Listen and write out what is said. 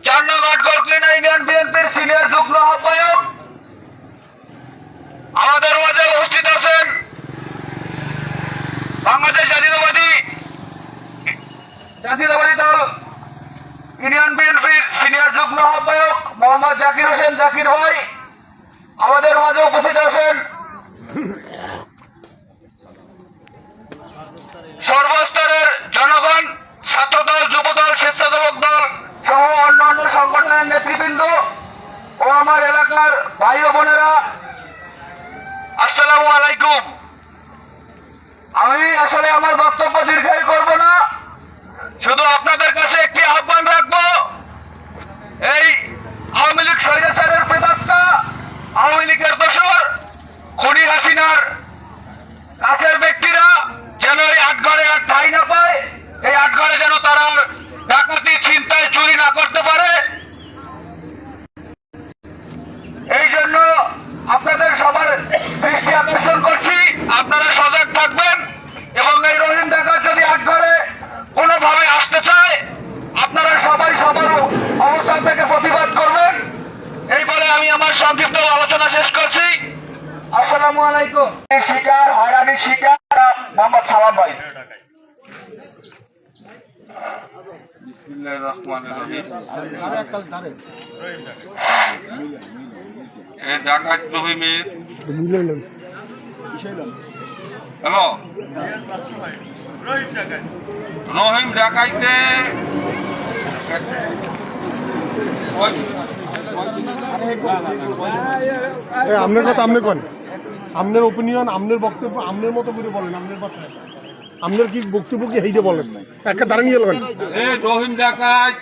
4 নং আটগড় ইউনিয়ন বিএনপির সিনিয়র যুগ্ম আহ্বায়ক আমাদের মাঝে উপস্থিত আছেন বাংলাদেশ জাতীয়তাবাদী দল ইউনিয়ন বিএনপির সিনিয়র যুগ্ম আহ্বায়ক মোহাম্মদ জাকির হোসেন জাকির ভাই। আমাদের মাঝে উপস্থিত আছেন সর্বস্তরের জনগণ, ছাত্রদল, যুবদল, স্বেচ্ছাসেবক দল সহ অন্যান্য সংগঠনের নেতৃবৃন্দ ও আমার এলাকার ভাই ও বোনেরা, আসসালামু আলাইকুম। আমি আসলে আমার বক্তব্য দীর্ঘায়ী করব না, শুধু আপনাদের কাছে একটি আহ্বান রাখবো। এই আওয়ামী লীগ স্বৈরাচারের প্রেতাত্মা, আওয়ামী লীগের দোসর, খুনি হাসিনার কাছের ব্যক্তিরা যেন এই আটঘরে আর ঠাঁই না পায়, এই আটঘরে যেন তারা ডাকাতি, ছিনতাই, চুরি না করতে পারে। এই জন্য আপনাদের সবার দৃষ্টি আকর্ষণ করছি, আপনারা সজাগ থাকবেন এবং এই রহিম ডাকাত যদি আটঘরে কোনোভাবে আসতে চায় আপনারা সবাই সবার অবস্থান থেকে প্রতিবাদ করবেন। এই বলে আমি আমার সংক্ষিপ্ত আলোচনা শেষ করছি। আসসালামু আলাইকুম। শিকার, হয়রানির শিকার মোহাম্মদ সালাম ভাই। ডাকাত রহিমের হ্যালো, রহিম ডাকাইতে আপনার কথা আপনি কোন, আপনার ওপিনিয়ন, আপনার বক্তব্য আপনার মতো করে বলেন, আপনার বাসায় আপনার কি বক্তব্য কি হেইতে বলেন, একটা দাঁড়িয়ে গেলেন রহিম ডাকাত